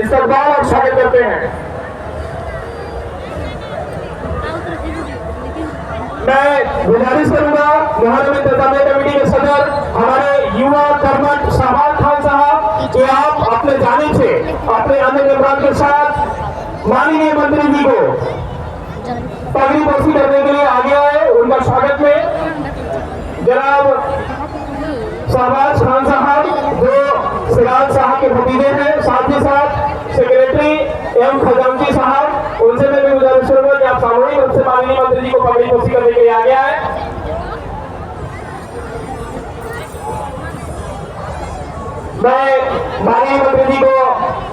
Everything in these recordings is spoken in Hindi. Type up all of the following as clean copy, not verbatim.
इस्तकबाल और स्वागत करते हैं। मैं गुजारिश करूंगा मुहर्रम इंतजामिया कमेटी के सदर हमारे युवा कर्मठ शहबाज खान साहब कि आप अपने जाने से अपने अन्य मेहमान के साथ माननीय मंत्री जी को पगड़ी पोशी करने के लिए आगे आए। उनका स्वागत में जनाब शहबाज खान साहब जो सिराज साहब के भतीजे हैं, साथ ही साथ सेक्रेटरी एवं खजांची साहब, उनसे मैं भी गुजारिश करूंगा कि आप सामूहिक रूप से माननीय मंत्री जी को पगड़ी पोशी करने के लिए आगे आए। मैं माननीय मंत्री जी को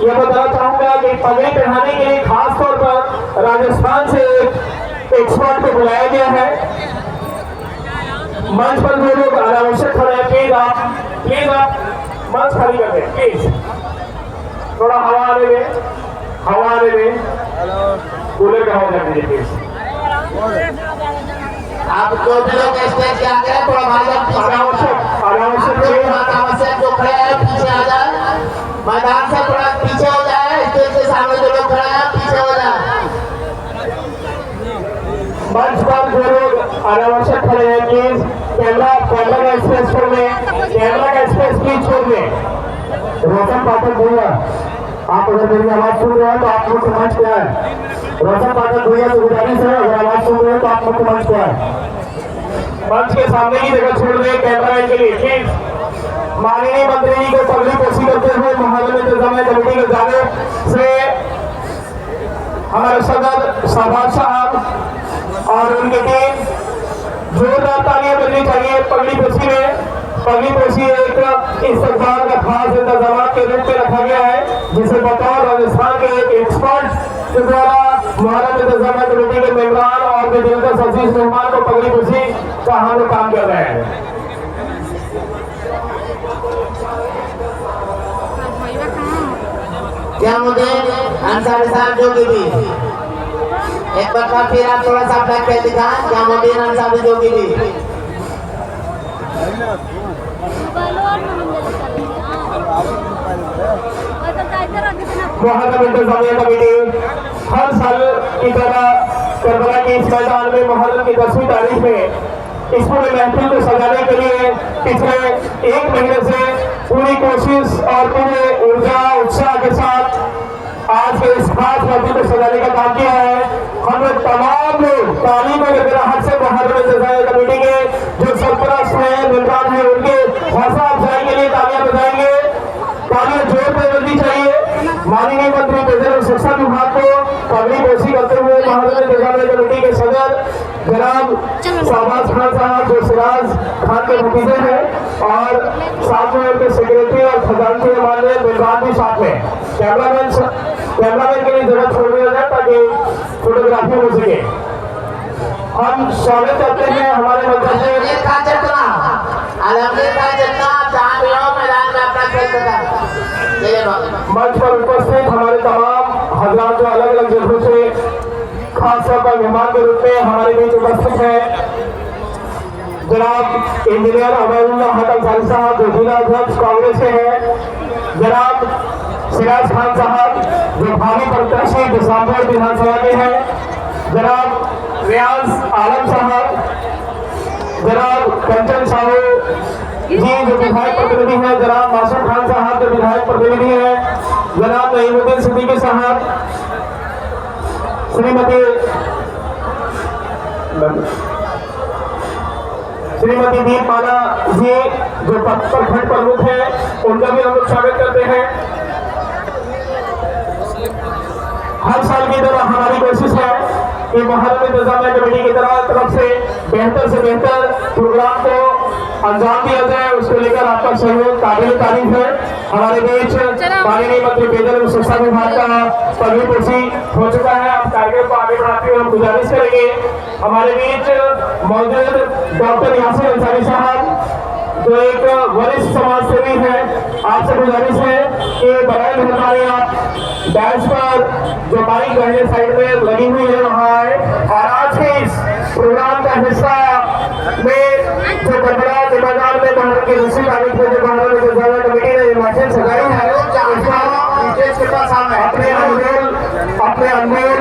यह बताना चाहूंगा कि पगड़ी पहनाने के लिए खास तौर पर राजस्थान से एक्सपर्ट को बुलाया गया है। मंच पर जो लोग अनावश्यक खड़े हैं, प्लीज आप मंच खाली कर दें, प्लीज थोड़ा हवा आने में कूलर का हवा जाने दीजिए प्लीज। आप जो भी लोग स्टेज के आगे हैं, थोड़ा अनावश्यक जो खड़े हैं पीछे आ जाए, मैदान से थोड़ा पीछे हो जाए, स्टेज के सामने जो लोग खड़े हैं पीछे हो जाए। मंच पर जो लोग अनावश्यक खड़े हैं प्लीज कैमरा का स्पेस छोड़ दें, कैमरा का स्पेस प्लीज छोड़ दें। रोशन पाठक भैया, आप अगर मेरी आवाज सुन रहे हैं तो आप मुख्य मंच पे आए। रोशन पाठक भैया से गुजारिश है, अगर आवाज सुन रहे हैं तो आप मुख्य मंच पे आए। मंच के सामने की जगह छोड़ दें कैमरा के लिए प्लीज। माननीय मंत्री जी को पगड़ी पोशी करते हुए मुहर्रम इंतजामिया कमेटी के जानिब से हमारे सदर शहबाज साहब और उनकी टीम जोरदार तालियां बजनी चाहिए। पगड़ी पोशी में पगड़ी पोशी एक इस्तकबाल का खास इंतजाम के रूप में रखा गया है, जिसे बतौर राजस्थान के एक एक्सपर्ट के द्वारा मुहर्रम इंतजामिया कमेटी के मेहमान और दिलकश अजीज मेहमान को पगड़ी पोशी का हम लोग काम कर रहे हैं। क्या मुझे अंसारी साहब जोगी भी एक बार फिर आप थोड़ा सा बैक पे दिखाएं। क्या मुझे अंसारी जोगी भी मुहर्रम इंतजामिया कमेटी हर साल की तरह करबला के इस मैदान में मुहर्रम की 10वीं तारीख में इस पूरे महफिल को सजाने के लिए पिछले 1 महीने से पूरी कोशिश और पूरे ऊर्जा उत्साह के साथ आज के इस खास महफिल को सजाने का काम किया है। हम लोग तमाम लोग ताली में गड़गड़ाहट से मुहर्रम इंतजामिया कमेटी के जो सरपरस्त हैं, मेहमान हैं, उनके हौसला अफजाई के लिए तालियां बजाएंगे। तालियां जोर पे बजनी चाहिए। माननीय मंत्री पेयजल और शिक्षा विभाग को पगड़ी पोशी करते हुए मुहर्रम इंतजामिया कमेटी के सदर जनाब शहबाज खान साहब जो सिराज खान के भतीजे हैं और साथ में उनके सेक्रेटरी और खजांची हमारे मेहमान भी साथ में। कैमरामैन के लिए जगह छोड़ दिया जाए ताकि फोटोग्राफी हो सके। हम स्वागत करते हैं हमारे मंच पर उपस्थित हमारे तमाम हजरात जो अलग अलग जगहों से खास तौर पर मेहमान के रूप में हमारे बीच उपस्थित है। जनाब इंजीनियर अबैदुल्लाह हक अंसारी साहब जो जिला अध्यक्ष कांग्रेस से हैं, जनाब सिराज खान साहब जो भावी प्रत्याशी दिसापुर विधानसभा के हैं, जनाब रियाज आलम साहब, जनाब कंचन साहू जी जो विधायक प्रतिनिधि हैं, जनाब मासूम खान साहब जो विधायक प्रतिनिधि हैं, जनाब नईमुद्दीन सिद्दीकी साहब, श्रीमती दीपमाला जी जो प्रखंड प्रमुख हैं, उनका भी हम लोग स्वागत करते हैं। हर साल की तरह हमारी कोशिश है कि मुहर्रम इंतजामिया कमेटी की तरफ से बेहतर प्रोग्राम को अंजाम दिया जाए। उसको लेकर आपका सहयोग काबिल तारीफ है। हमारे बीच माननीय मंत्री पेयजल एवं शिक्षा विभाग का पगड़ी पोशी हो चुका है। आप कार्यक्रम को आगे बढ़ाते हुए हम गुजारिश करेंगे हमारे बीच मौजूद डॉक्टर यासिर अंसारी साहब जो एक वरिष्ठ समाज सेवी है। आपसे गुजारिश है कि बराए मेहरबानी आप डैश पर जो माइक पहले साइड में लगी हुई है वहाँ आए और आज के इस प्रोग्राम का हिस्सा में जो करबला के मैदान में मुहर्रम की 10वीं तारीख में जो मुहर्रम इंतजामिया कमेटी ने ये महफिल सजाई है उसका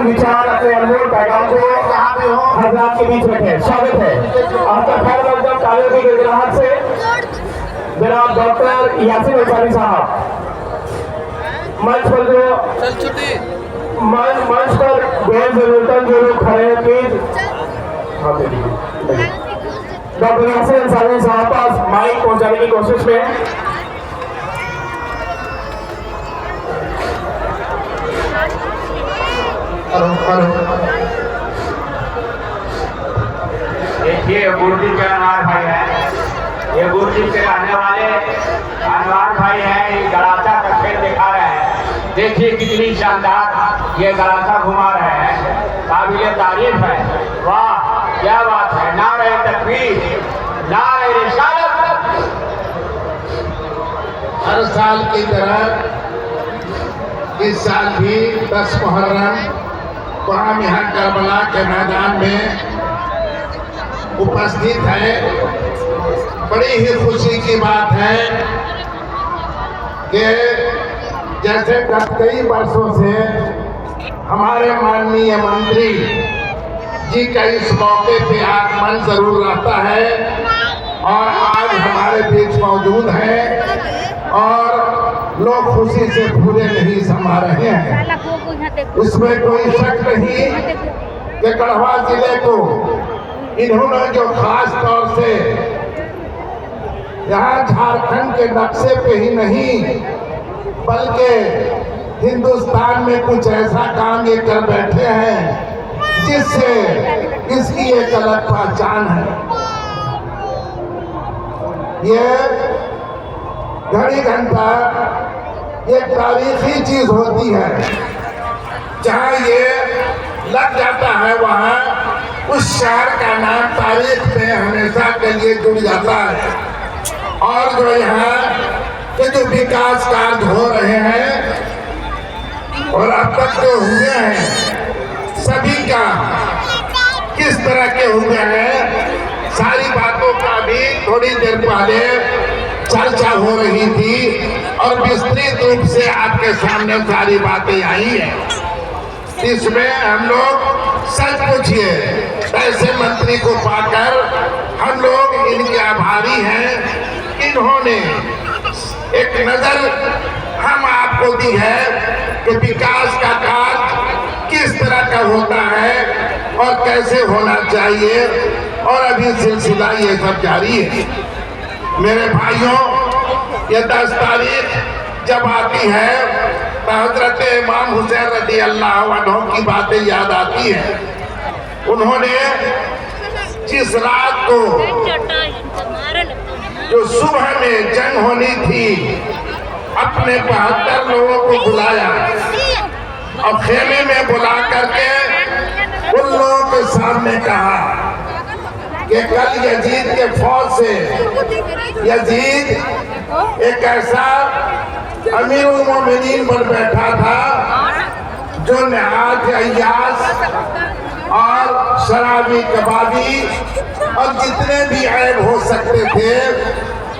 विचार अपने अनमोल पैगाम को हजरात के बीच रखें। स्वागत है आपका खैर मकदम तालियों की गिड़गिड़ाहट से जनाब डॉक्टर यासिन अंसारी साहब मंच पर गैर जरूरतन जो लोग खड़े हैं प्लीज डॉक्टर यासिन अंसारी साहब पास माइक पहुंचाने की कोशिश में देखिए गुरुजी के अनवार भाई है, ये गुरुजी के रहने वाले अनवार भाई हैं। ये गलाचा का खेल दिखा रहे हैं। देखिए कितनी शानदार ये गलाचा घुमा रहे हैं, काबिले तारीफ है। वाह क्या बात है, नारे तकबीर, नारे रिसालत। हर साल की तरह इस साल भी 10 मुहर्रम को हम यहाँ करबला के मैदान में उपस्थित है। बड़ी ही खुशी की बात है कि जैसे गत कई वर्षों से हमारे माननीय मंत्री जी का इस मौके पे आगमन जरूर रहता है और आज हमारे बीच मौजूद हैं और लोग खुशी से भूले नहीं समा रहे हैं। इसमें कोई शक नहीं कि गढ़वा जिले को इन्होंने जो खास तौर से यहाँ झारखंड के नक्शे पे ही नहीं बल्कि हिंदुस्तान में कुछ ऐसा काम ये कर बैठे हैं जिससे इसकी एक अलग पहचान है। ये घड़ी घंटा एक तारीखी चीज होती है, जहाँ ये लग जाता है वहाँ उस शहर का नाम तारीख में हमेशा के लिए जुड़ जाता है। और जो यहाँ के जो विकास कार्य हो रहे हैं और अब तक जो हुए हैं सभी का किस तरह के हुए हैं, सारी बातों का भी थोड़ी देर पहले चर्चा हो रही थी और विस्तृत रूप से आपके सामने सारी बातें आई हैं। इसमें हम लोग सच पूछिए ऐसे मंत्री को पाकर हम लोग इनके आभारी हैं। इन्होंने एक नजर हम आपको दी है कि विकास का कार्य किस तरह का होता है और कैसे होना चाहिए, और अभी सिलसिला ये सब जारी है। मेरे भाइयों, ये 10 तारीख जब आती है तो हजरत इमाम हुसैन रज़ी अल्लाह अन्हु की बातें याद आती है। उन्होंने जिस रात को जो सुबह में जंग होनी थी अपने 72 लोगों को बुलाया और खेमे में बुला करके उन लोगों के सामने कहा कि कल यजीद के फौज से यजीद एक ऐसा अमीरुल मोमिनीन बन बैठा था जो नहायत अय्यास और शराबी कबाबी और जितने भी ऐब हो सकते थे,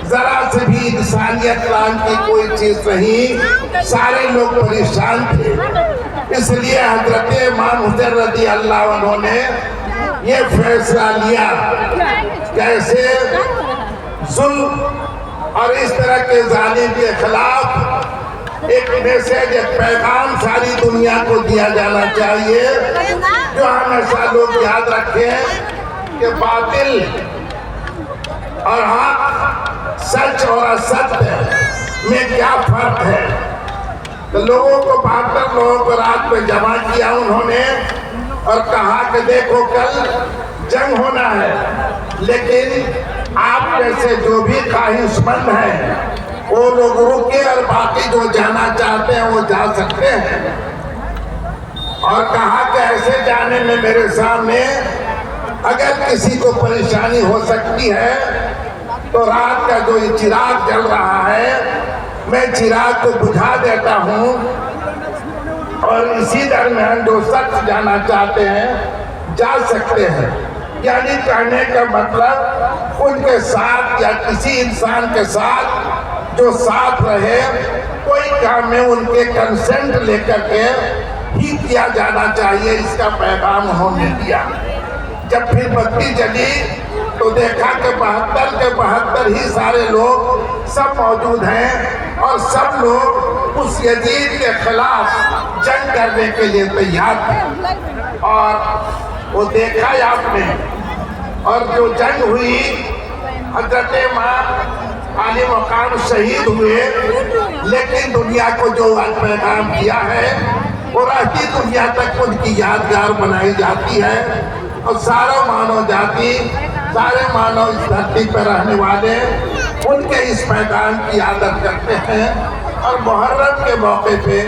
जरा से भी इंसानियत नाम की कोई चीज नहीं, सारे लोग परेशान थे। इसलिए हजरत इमाम हुसैन रज़ी अल्लाह अन्हु ने ये फैसला लिया कैसे जुल्म और इस तरह के जालिम के खिलाफ एक मैसेज, एक पैगाम सारी दुनिया को दिया जाना चाहिए, जो हमेशा लोग याद रखें कि बातिल और हक, सच और असत्य में क्या फर्क है। तो लोगों को 72 लोगों को रात में जमा किया उन्होंने और कहा कि देखो कल जंग होना है, लेकिन आप जैसे जो भी ख्वाहिशमंद हैं वो लोग रुके और बाकी जो जाना चाहते हैं वो जा सकते हैं। और कहा कि ऐसे जाने में मेरे सामने अगर किसी को परेशानी हो सकती है तो रात का जो ये चिराग जल रहा है मैं चिराग को बुझा देता हूँ और इसी दरमियान जो शख्स जाना चाहते हैं जा सकते हैं। यानी कहने का मतलब उनके साथ या किसी इंसान के साथ जो साथ रहे, कोई काम में उनके कंसेंट लेकर के ही किया जाना चाहिए, इसका पैगाम उन्होंने दिया। जब फिर बत्ती जली तो देखा कि 72 के 72 ही सारे लोग सब मौजूद हैं और सब लोग उस यजीद के खिलाफ जंग करने के लिए तैयार थे। और वो देखा आपने, और जो जंग हुई, हजरत मां आली मकाम शहीद हुए, लेकिन दुनिया को जो पैगाम दिया है वो रहती दुनिया तक उनकी यादगार बनाई जाती है। और सारा मानव जाति, सारे मानव इस धरती पर रहने वाले उनके इस पैगाम की आदत करते हैं और मुहर्रम के मौके पे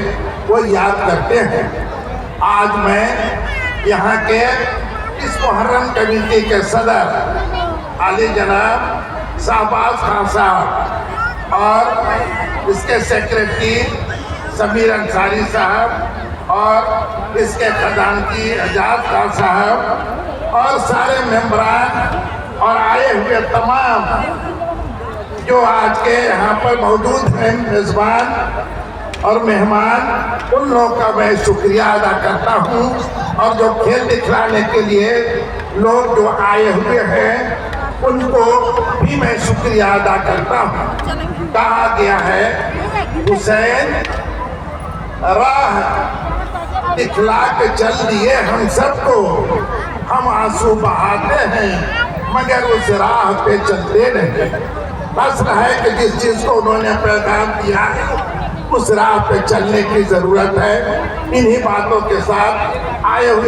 वो याद करते हैं। आज मैं यहाँ के इस मुहर्रम कमेटी के सदर आली जनाब शाहबाज खान साहब और इसके सेक्रेटरी समीर अंसारी साहब और इसके खजानची एजाज खान साहब और सारे मेंबरान और आए हुए तमाम जो आज के यहाँ पर मौजूद हैं मेज़बान और मेहमान, उन लोगों का मैं शुक्रिया अदा करता हूँ। और जो खेल दिखलाने के लिए लोग जो आए हुए हैं उनको भी मैं शुक्रिया अदा करता हूँ। कहा गया है हुसैन राह दिखला के चल दिए हम सबको, हम आंसू बहाते हैं मगर उस राह पे चलते नहीं। बस है कि जिस चीज को उन्होंने पैगाम दिया है उस राह पे चलने की जरूरत है। इन्हीं बातों के साथ आए हुए